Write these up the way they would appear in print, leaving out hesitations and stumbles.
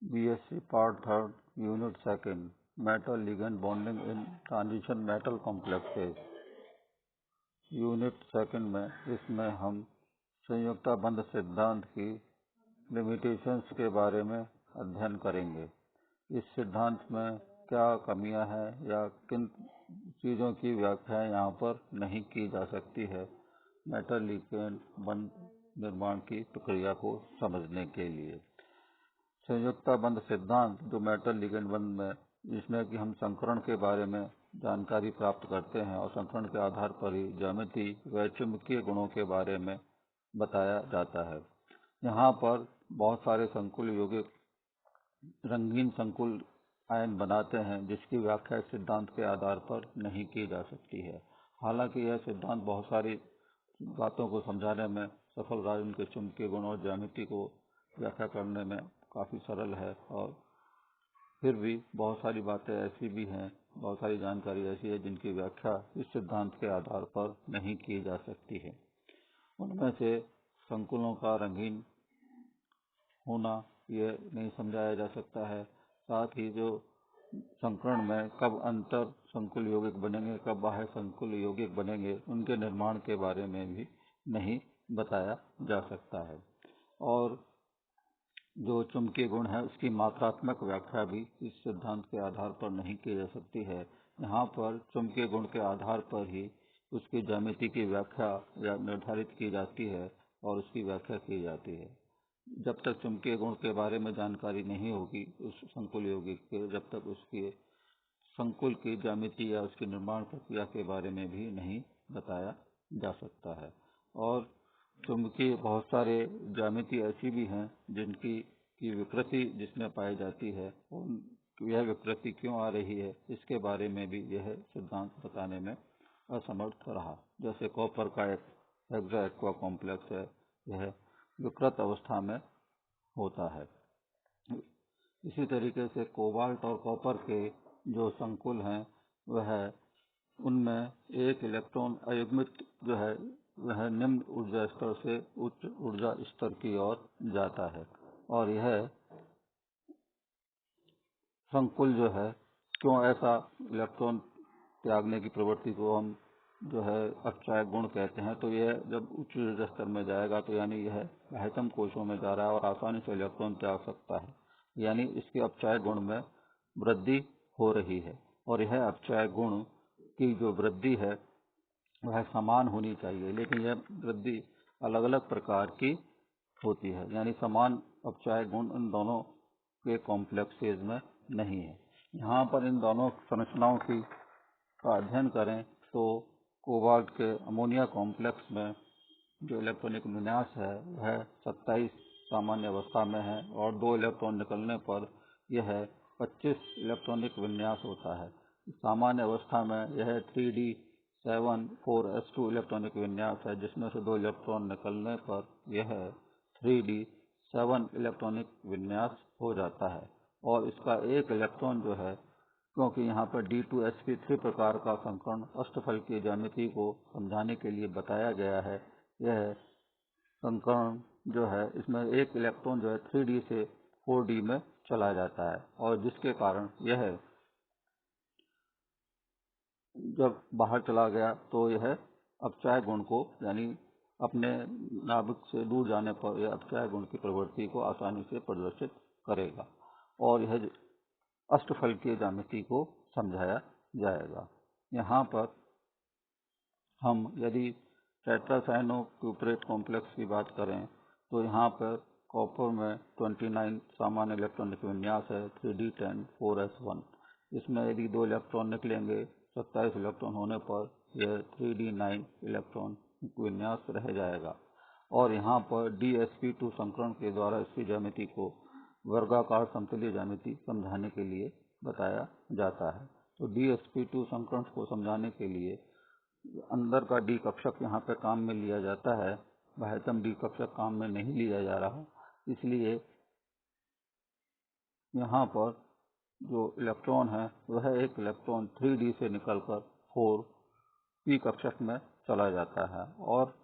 BSc Part 3rd, Unit 2nd, Metal Ligand Bonding in Transition Metal Complexes। Unit 2nd में इसमें हम संयुक्ता बंध सिद्धांत की लिमिटेशंस के बारे में अध्ययन करेंगे। इस सिद्धांत में क्या कमियां हैं या किन चीज़ों की व्याख्या यहाँ पर नहीं की जा सकती है मेटल लिगेंड बंध निर्माण की प्रक्रिया को समझने के लिए। संयुक्ता बंध सिद्धांत जो मेटल लिगेंड बंध में जिसमें कि हम संकरण के बारे में जानकारी प्राप्त करते हैं और संकरण के आधार पर ही ज्यामिति व चुंबकीय गुणों के बारे में बताया जाता है। यहाँ पर बहुत सारे संकुल यौगिक रंगीन संकुल आयन बनाते हैं जिसकी व्याख्या सिद्धांत के आधार पर नहीं की जा सकती है। हालांकि यह सिद्धांत बहुत सारी बातों को समझाने में सफल रहा, उनके चुंबकीय गुण और ज्यामिति को व्याख्या करने में काफ़ी सरल है, और फिर भी बहुत सारी बातें ऐसी भी हैं, बहुत सारी जानकारी ऐसी है जिनकी व्याख्या इस सिद्धांत के आधार पर नहीं की जा सकती है। उनमें से संकुलों का रंगीन होना ये नहीं समझाया जा सकता है। साथ ही जो संकरण में कब अंतर संकुल यौगिक बनेंगे, कब बाह्य संकुल यौगिक बनेंगे, उनके निर्माण के बारे में भी नहीं बताया जा सकता है। और जो चुंबकीय गुण है उसकी मात्रात्मक व्याख्या भी इस सिद्धांत के आधार पर नहीं की जा सकती है। यहाँ पर चुंबकीय गुण के आधार पर ही उसकी ज्यामिति की व्याख्या या निर्धारित की जाती है और उसकी व्याख्या की जाती है। जब तक चुंबकीय गुण के बारे में जानकारी नहीं होगी उस संकुल यौगिक के, जब तक उसके संकुल की ज्यामिति या उसकी निर्माण प्रक्रिया के बारे में भी नहीं बताया जा सकता है। और चुंबकीय बहुत सारे ज्यामिति ऐसी भी हैं जिनकी विकृति जिसमें पाई जाती है, यह विकृति क्यों आ रही है इसके बारे में भी यह सिद्धांत बताने में असमर्थ रहा। जैसे कॉपर का एक हेक्सा एक्वा कॉम्प्लेक्स है, यह विकृत अवस्था में होता है। इसी तरीके से कोबाल्ट और कॉपर के जो संकुल हैं वह उनमें एक इलेक्ट्रॉन अयुग्मित जो है वह निम्न ऊर्जा स्तर से उच्च ऊर्जा स्तर की ओर जाता है। और यह संकुल जो है क्यों ऐसा इलेक्ट्रॉन त्यागने की प्रवृत्ति को हम जो है अपचायक गुण कहते हैं। तो यह जब उच्च ऊर्जा स्तर में जाएगा तो यानी यह बाह्यतम कोशों में जा रहा है और आसानी से इलेक्ट्रॉन त्याग सकता है, यानी इसके अपचायक गुण में वृद्धि हो रही है। और यह अपचायक गुण की जो वृद्धि है वह समान होनी चाहिए, लेकिन यह वृद्धि अलग अलग प्रकार की होती है, यानी समान अपचायक गुण इन दोनों के कॉम्प्लेक्सेज में नहीं है। यहाँ पर इन दोनों संरचनाओं की का अध्ययन करें तो कोबाल्ट के अमोनिया कॉम्प्लेक्स में जो इलेक्ट्रॉनिक विन्यास है वह 27 सामान्य अवस्था में है और 2 इलेक्ट्रॉन निकलने पर यह 25 इलेक्ट्रॉनिक विन्यास होता है। सामान्य अवस्था में यह 3d7,4s2 इलेक्ट्रॉनिक विन्यास है, जिसमें से 2 इलेक्ट्रॉन निकलने पर यह 3d7 इलेक्ट्रॉनिक विन्यास हो जाता है। और इसका एक इलेक्ट्रॉन जो है, क्योंकि यहाँ पर d2sp3 प्रकार का संकरण अष्टफल की ज्यामिति को समझाने के लिए बताया गया है, यह संकरण जो है इसमें एक इलेक्ट्रॉन जो है 3d से 4d में चला जाता है, और जिसके कारण यह जब बाहर चला गया तो यह अपचायक गुण को, यानी अपने नाभिक से दूर जाने पर यह अपचायक गुण की प्रवृत्ति को आसानी से प्रदर्शित करेगा और यह अष्टफल की ज्यामिति को समझाया जाएगा। यहाँ पर हम यदि टेट्रासाइनोक्यूप्रेट कॉम्प्लेक्स की बात करें तो यहाँ पर कॉपर में 29 सामान्य इलेक्ट्रॉनिक विन्यास है 3d10 4s1। इसमें यदि 2 इलेक्ट्रॉन निकलेंगे 27 इलेक्ट्रॉन होने पर यह 3d9 इलेक्ट्रॉन विन्यास रह जाएगा। और यहाँ पर dsp2 संकरण के द्वारा इसकी ज्यामिति को वर्गाकार समतलीय ज्यामिति समझाने के लिए बताया जाता है। तो dsp2 संकरण को समझाने के लिए अंदर का डी कक्षक यहाँ पे काम में लिया जाता है, बाह्यतम डी कक्षक काम में नहीं लिया जा रहा। इसलिए यहाँ पर जो इलेक्ट्रॉन है वह एक इलेक्ट्रॉन 3d से निकलकर 4p कक्षक में चला जाता है और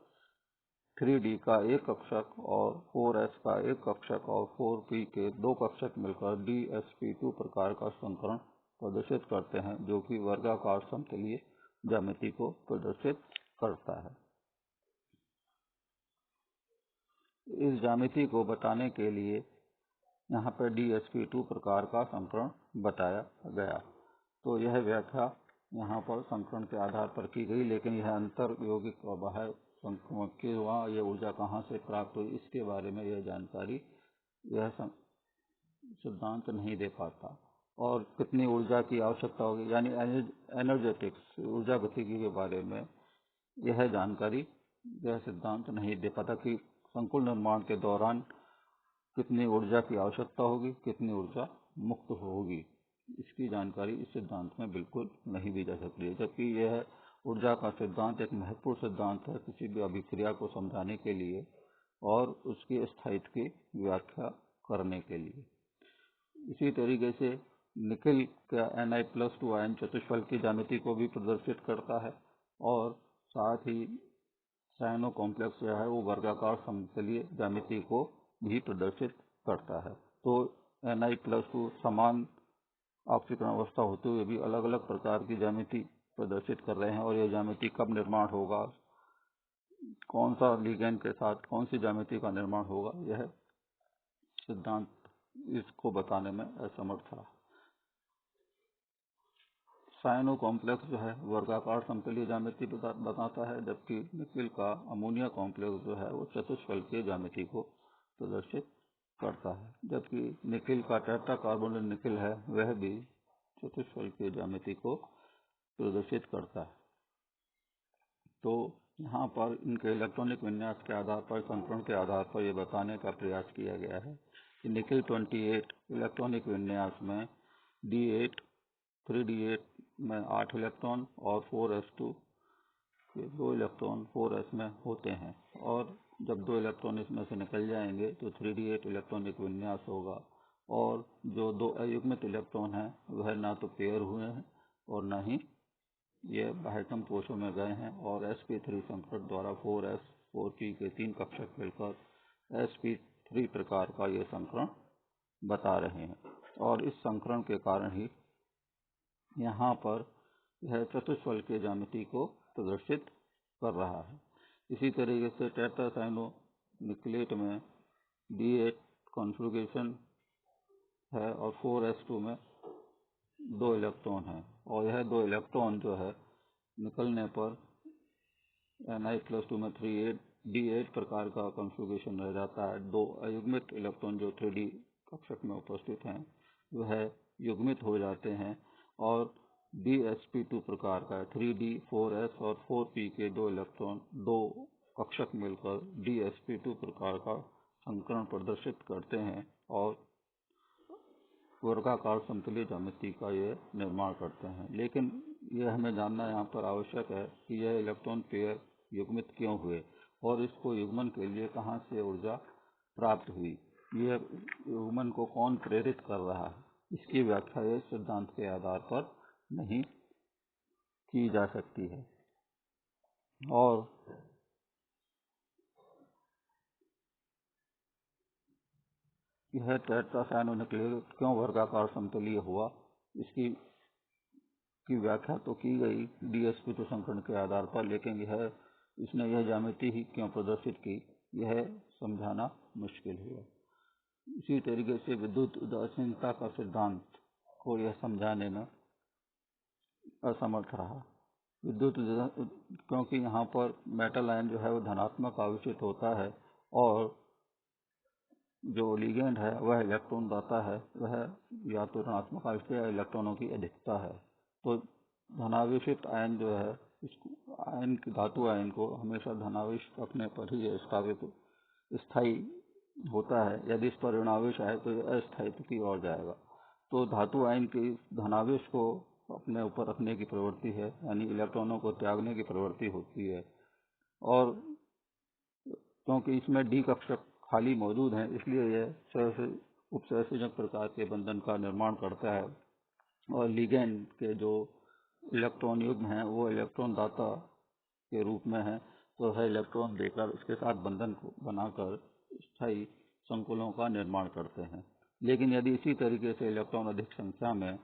3D का एक कक्षक और 4s का एक कक्षक और 4p के दो कक्षक मिलकर DsP2 प्रकार का संकरण प्रदर्शित करते हैं, जो कि वर्गाकार समतलीय ज्यामिति को प्रदर्शित करता है। इस ज्यामिति को बताने के लिए यहाँ पर DsP2 प्रकार का संकरण बताया गया। तो यह व्याख्या यहाँ पर संकरण के आधार पर की गई, लेकिन यह अंतर यौगिक और बाह्य संक्रमण के वहाँ यह ऊर्जा कहाँ से प्राप्त हुई, इसके बारे में यह जानकारी यह सिद्धांत नहीं दे पाता। और कितनी ऊर्जा की आवश्यकता होगी, यानी एनर्जेटिक्स ऊर्जा गतिकी के बारे में यह जानकारी यह सिद्धांत नहीं दे पाता कि संकुल निर्माण के दौरान कितनी ऊर्जा की आवश्यकता होगी, कितनी ऊर्जा मुक्त होगी। इसकी जानकारी इस सिद्धांत में बिल्कुल नहीं दी जा सकती है, जबकि यह ऊर्जा का सिद्धांत एक महत्वपूर्ण सिद्धांत है किसी भी अभिक्रिया को समझाने के लिए और उसके स्थायित्व की व्याख्या करने के लिए। इसी तरीके से निकिल का Ni+2 आयन चतुष्फल की ज्यामिति को भी प्रदर्शित करता है और साथ ही साइनो कॉम्प्लेक्स जो है वो वर्गाकार समतलीय ज्यामिति को भी प्रदर्शित करता है। तो Ni+2 समान ऑक्सीकरण अवस्था होते हुए भी अलग अलग प्रकार की ज्यामिति प्रदर्शित कर रहे हैं, और यह ज्यामिति कब निर्माण होगा, कौन सा लिगेंड के साथ कौन सी ज्यामिति का निर्माण होगा, यह सिद्धांत इसको बताने में असमर्थ था। साइनो कॉम्प्लेक्स जो है वर्गाकार समतलीय ज्यामिति बताता है, जबकि निकिल का अमोनिया कॉम्प्लेक्स जो है वो चतुष्फल की ज्यामिति को प्रदर्शित करता है, जबकि निकिल का टेट्रा कार्बोनिल निकिल है वह भी चतुष्फल की ज्यामिति को प्रदर्शित करता है। तो यहाँ पर इनके इलेक्ट्रॉनिक विन्यास के आधार पर, संकरण के आधार पर यह बताने का प्रयास किया गया है कि निकिल 28 इलेक्ट्रॉनिक विन्यास में D8 3D8 में 8 इलेक्ट्रॉन और 4s2 के 2 इलेक्ट्रॉन 4s में होते हैं, और जब 2 इलेक्ट्रॉन इसमें से निकल जाएंगे तो 3D8 इलेक्ट्रॉनिक विन्यास होगा, और जो 2 अयुग्मित इलेक्ट्रॉन हैं वह ना तो पेयर हुए हैं और न ही ये बाह्यतम कोशों में गए हैं, और sp3 संकरण द्वारा 4s 4p के 3 कक्षक मिलकर sp3 प्रकार का ये संकरण बता रहे हैं। और इस संकरण के कारण ही यहाँ पर यह चतुष्फल के ज्यामिति को प्रदर्शित कर रहा है। इसी तरीके से टेट्रासाइनो निकलेट में D8 कॉन्फ़िगरेशन है और 4s2 में 2 इलेक्ट्रॉन है, और यह 2 इलेक्ट्रॉन जो है निकलने पर Ni+2 में D8 प्रकार का कॉन्फ़िगरेशन रह जाता है। 2 अयुग्मित इलेक्ट्रॉन जो 3D कक्षक में उपस्थित हैं वह युग्मित हो जाते हैं, और DsP2 प्रकार का 3D 4s और 4p के 2 इलेक्ट्रॉन 2 कक्षक मिलकर DsP2 प्रकार का संकरण प्रदर्शित करते हैं और वर्गाकार समतलीय ज्यामिति का ये निर्माण करते हैं। लेकिन यह हमें जानना यहाँ पर आवश्यक है कि यह इलेक्ट्रॉन पेयर युग्मित क्यों हुए और इसको युग्मन के लिए कहाँ से ऊर्जा प्राप्त हुई, यह युग्मन को कौन प्रेरित कर रहा है, इसकी व्याख्या इस सिद्धांत के आधार पर नहीं की जा सकती है। और यह टेट्रासाइनो निकलेट क्यों वर्गाकार समतलीय हुआ, इसकी व्याख्या तो की गई DsP2 संकरण के आधार पर, लेकिन इसने यह ज्यामिति ही क्यों प्रदर्शित की, यह समझाना मुश्किल हुआ। इसी तरीके से विद्युत उदासीनता का सिद्धांत को यह समझाने में असमर्थ रहा। क्योंकि यहाँ पर मेटल आयन जो है वो धनात्मक आवेशित होता है, और जो लिगेंड है वह इलेक्ट्रॉन दाता है, वह या तो ऋणात्मक आवेश या इलेक्ट्रॉनों की अधिकता है। तो धनावेशित आयन जो है, इस आयन धातु आयन को हमेशा धनावेश रखने पर ही स्थायी होता है। यदि इस पर ऋणावेश आए तो यह अस्थायित्व की ओर जाएगा। तो धातु आयन की धनावेश को अपने ऊपर रखने की प्रवृत्ति है, यानी इलेक्ट्रॉनों को त्यागने की प्रवृत्ति होती है। और क्योंकि इसमें D कक्षक खाली मौजूद हैं, इसलिए यह उपसहसंयोजक प्रकार के बंधन का निर्माण करता है, और लिगेंड के जो इलेक्ट्रॉन युग्म हैं वो इलेक्ट्रॉन दाता के रूप में है, तो वह इलेक्ट्रॉन देकर उसके साथ बंधन को बनाकर स्थायी संकुलों का निर्माण करते हैं। लेकिन यदि इसी तरीके से इलेक्ट्रॉन अधिक संख्या में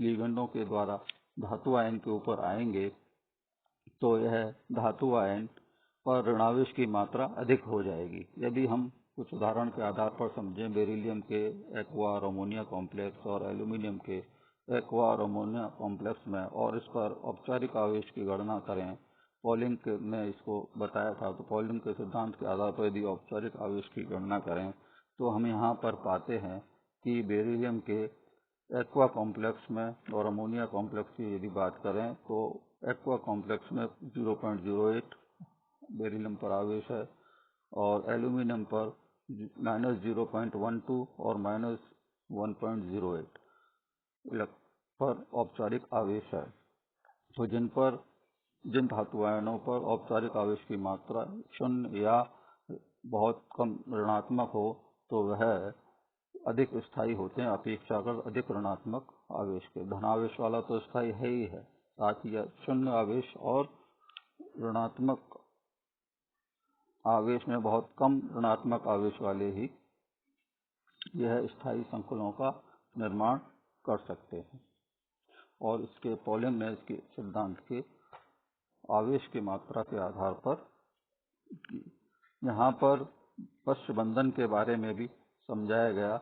लिगेंडों के द्वारा धातु आयन के ऊपर आएंगे तो यह धातु आयन पर ऋणावेश की मात्रा अधिक हो जाएगी। यदि हम कुछ उदाहरण के आधार पर समझें, बेरिलियम के एक्वा और अमोनिया कॉम्प्लेक्स और एल्यूमिनियम के एक्वा और अमोनिया कॉम्प्लेक्स में और इस पर औपचारिक आवेश की गणना करें। पॉलिंग ने इसको बताया था, तो पॉलिंग के सिद्धांत के आधार पर यदि औपचारिक आवेश की गणना करें तो हम यहाँ पर पाते हैं कि बेरिलियम के एक्वा कॉम्प्लेक्स में और अमोनिया कॉम्प्लेक्स की यदि बात करें तो एक्वा कॉम्प्लेक्स में 0.08 बेरिलियम पर आवेश है और एल्यूमिनियम पर -0.12 और -1.08 पर औपचारिक आवेश है। तो जिन धातु आयनों पर औपचारिक आवेश की मात्रा 0 या बहुत कम ऋणात्मक हो तो वह अधिक स्थायी होते हैं अपेक्षाकृत अधिक ऋणात्मक आवेश के। धनावेश वाला तो स्थायी है ही है, साथ ही 0 आवेश और ऋणात्मक आवेश में बहुत कम ऋणात्मक आवेश वाले ही यह स्थायी संकुलों का निर्माण कर सकते हैं। और इसके पॉलिंग ने इसके सिद्धांत के आवेश की मात्रा के आधार पर यहाँ पर पश्च बंधन के बारे में भी समझाया गया।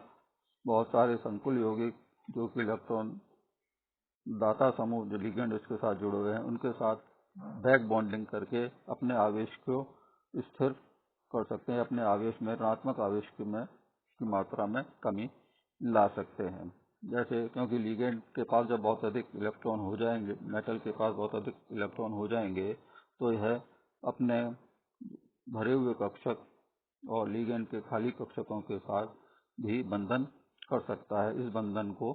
बहुत सारे संकुल यौगिक जो कि इलेक्ट्रॉन दाता समूह जो लिगेंड इसके साथ जुड़े हुए हैं उनके साथ बैक बॉन्डिंग करके अपने आवेश को स्थिर कर सकते हैं, अपने आवेश में ऋणात्मक आवेश की मात्रा में कमी ला सकते हैं। जैसे क्योंकि लिगेंड के पास जब बहुत अधिक इलेक्ट्रॉन हो जाएंगे, मेटल के पास बहुत अधिक इलेक्ट्रॉन हो जाएंगे तो यह अपने भरे हुए कक्षक और लिगेंड के खाली कक्षकों के साथ भी बंधन कर सकता है। इस बंधन को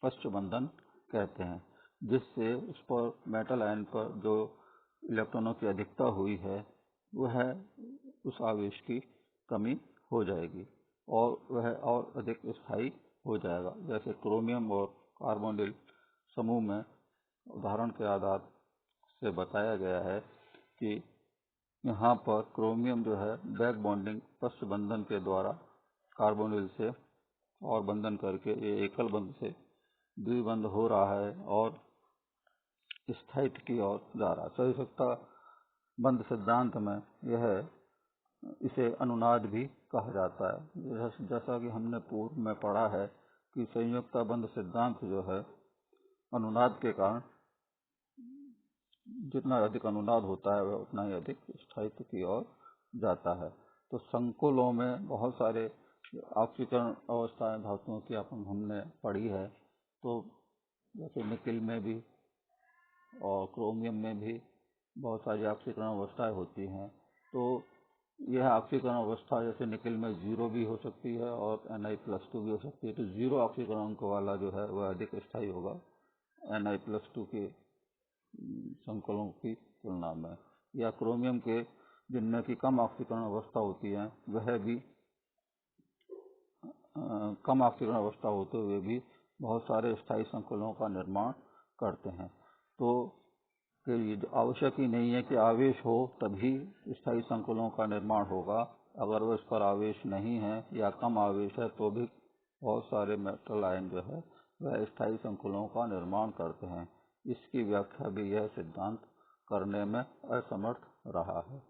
पश्च बंधन कहते हैं, जिससे उस पर मेटल आयन पर जो इलेक्ट्रॉनों की अधिकता हुई है वह उस आवेश की कमी हो जाएगी और वह और अधिक स्थायी हो जाएगा। जैसे क्रोमियम और कार्बोनिल समूह में उदाहरण के आधार से बताया गया है कि यहाँ पर क्रोमियम जो है बैक बॉन्डिंग पश्च बंधन के द्वारा कार्बोनिल से और बंधन करके ये एकल बंध से द्विबंध हो रहा है और स्थायित्व की ओर जा रहा है। संयुक्ता बंध सिद्धांत में इसे अनुनाद भी कहा जाता है। जैसा कि हमने पूर्व में पढ़ा है कि संयुक्ता बंध सिद्धांत जो है अनुनाद के कारण जितना अधिक अनुनाद होता है वह उतना ही अधिक स्थायित्व की ओर जाता है। तो संकुलों में बहुत सारे ऑक्सीकरण अवस्थाएं धातुओं की हमने पढ़ी है। तो जैसे निकिल में भी और क्रोमियम में भी बहुत सारी ऑक्सीकरण अवस्थाएं होती हैं। तो यह ऑक्सीकरण अवस्था जैसे निकिल में 0 भी हो सकती है और Na+2 भी हो सकती है। तो 0 ऑक्सीकरण अंक वाला जो है वह अधिक स्थायी होगा Na+2 के संकुलों की तुलना में। या क्रोमियम के जिनमें की कम ऑक्सीकरण अवस्था होती है वह भी कम ऑक्सीकरण अवस्था होते हुए भी बहुत सारे स्थायी संकुलों का निर्माण करते हैं। तो आवश्यक ही नहीं है कि आवेश हो तभी स्थायी संकुलों का निर्माण होगा। अगर वो इस पर आवेश नहीं है या कम आवेश है तो भी बहुत सारे मेटल आयन जो है वह स्थायी संकुलों का निर्माण करते हैं। इसकी व्याख्या भी यह सिद्धांत करने में असमर्थ रहा है।